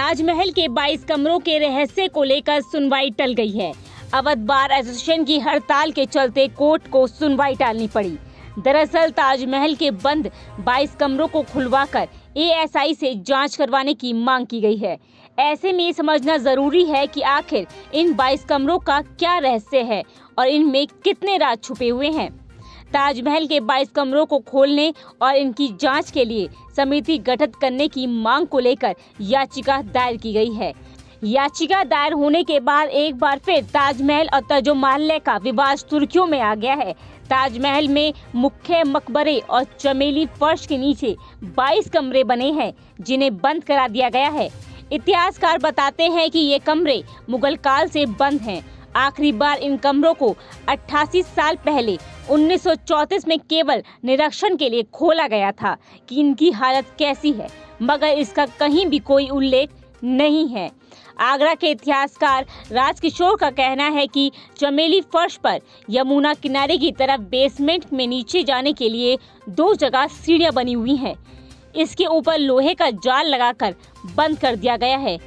ताजमहल के 22 कमरों के रहस्य को लेकर सुनवाई टल गई है। अवध बार एसोसिएशन की हड़ताल के चलते कोर्ट को सुनवाई टालनी पड़ी। दरअसल ताजमहल के बंद 22 कमरों को खुलवाकर एएसआई से जांच करवाने की मांग की गई है। ऐसे में ये समझना जरूरी है कि आखिर इन 22 कमरों का क्या रहस्य है और इनमें कितने राज छुपे हुए हैं। ताजमहल के 22 कमरों को खोलने और इनकी जांच के लिए समिति गठित करने की मांग को लेकर याचिका दायर की गई है। याचिका दायर होने के बाद एक बार फिर ताजमहल और ताजुल-ए-महल का विवाद सुर्खियों में आ गया है। ताजमहल में मुख्य मकबरे और चमेली फर्श के नीचे 22 कमरे बने हैं जिन्हें बंद करा दिया गया है। इतिहासकार बताते हैं कि ये कमरे मुगल काल से बंद हैं। आखिरी बार इन कमरों को 88 साल पहले 1934 में केवल निरीक्षण के लिए खोला गया था कि इनकी हालत कैसी है, मगर इसका कहीं भी कोई उल्लेख नहीं है। आगरा के इतिहासकार राजकिशोर का कहना है कि चमेली फर्श पर यमुना किनारे की तरफ बेसमेंट में नीचे जाने के लिए 2 जगह सीढ़ियां बनी हुई हैं। इसके ऊपर लोहे का जाल लगाकर बंद कर दिया गया है।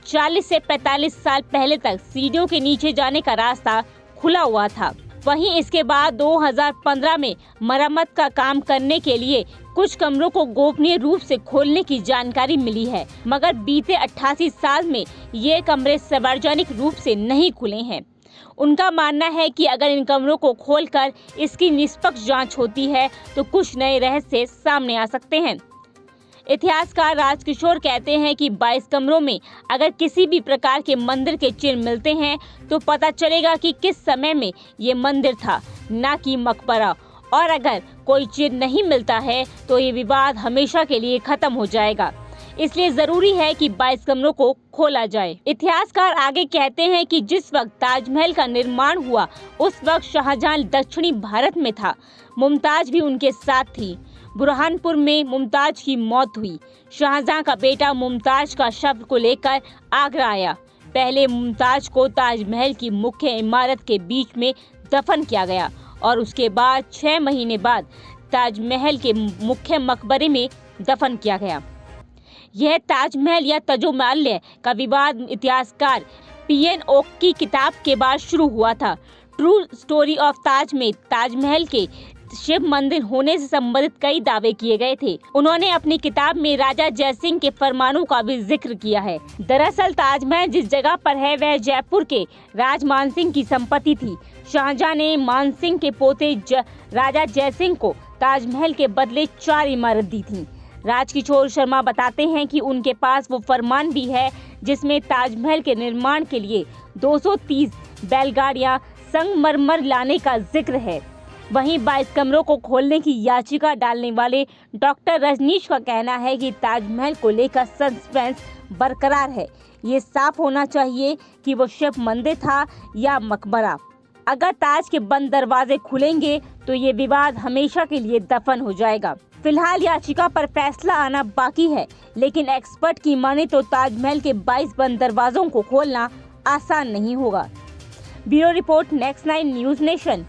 40 से 45 साल पहले तक सीढ़ियों के नीचे जाने का रास्ता खुला हुआ था। वहीं इसके बाद 2015 में मरम्मत का काम करने के लिए कुछ कमरों को गोपनीय रूप से खोलने की जानकारी मिली है, मगर बीते 88 साल में ये कमरे सार्वजनिक रूप से नहीं खुले हैं। उनका मानना है कि अगर इन कमरों को खोलकर इसकी निष्पक्ष जांच होती है तो कुछ नए रहस्य सामने आ सकते हैं। इतिहासकार राजकिशोर कहते हैं कि 22 कमरों में अगर किसी भी प्रकार के मंदिर के चिन्ह मिलते हैं तो पता चलेगा कि किस समय में ये मंदिर था, न कि मकबरा। और अगर कोई चिन्ह नहीं मिलता है तो ये विवाद हमेशा के लिए खत्म हो जाएगा। इसलिए जरूरी है कि 22 कमरों को खोला जाए। इतिहासकार आगे कहते हैं कि जिस वक्त ताजमहल का निर्माण हुआ उस वक्त शाहजहां दक्षिणी भारत में था। मुमताज भी उनके साथ थी। बुरहानपुर में मुमताज की मौत हुई। शाहजहां का बेटा मुमताज का शव को लेकर आगरा आया। पहले मुमताज को ताजमहल की मुख्य इमारत के बीच में दफन किया गया और उसके बाद 6 महीने बाद ताजमहल के मुख्य मकबरे में दफन किया गया। यह ताजमहल या ताजुल-ए-महल का विवाद इतिहासकार पीएन ओक की किताब के बाद शुरू हुआ था। ट्रू स्टोरी ऑफ ताज में ताजमहल के शिव मंदिर होने से संबंधित कई दावे किए गए थे। उन्होंने अपनी किताब में राजा जयसिंह के फरमानों का भी जिक्र किया है। दरअसल ताजमहल जिस जगह पर है वह जयपुर के राज मानसिंह की संपत्ति थी। शाहजहां ने मानसिंह के पोते राजा जयसिंह को ताजमहल के बदले 4 इमारत दी थी। राजकिशोर शर्मा बताते हैं कि उनके पास वो फरमान भी है जिसमें ताजमहल के निर्माण के लिए 230 बैलगाड़ियां संगमरमर लाने का जिक्र है। वहीं 22 कमरों को खोलने की याचिका डालने वाले डॉक्टर रजनीश का कहना है कि ताजमहल को लेकर सस्पेंस बरकरार है। ये साफ होना चाहिए कि वो शिव मंदिर था या मकबरा। अगर ताज के बंद दरवाजे खुलेंगे तो ये विवाद हमेशा के लिए दफन हो जाएगा। फिलहाल याचिका पर फैसला आना बाकी है, लेकिन एक्सपर्ट की माने तो ताजमहल के 22 बंद दरवाजों को खोलना आसान नहीं होगा। Bureau report, next 9 news nation.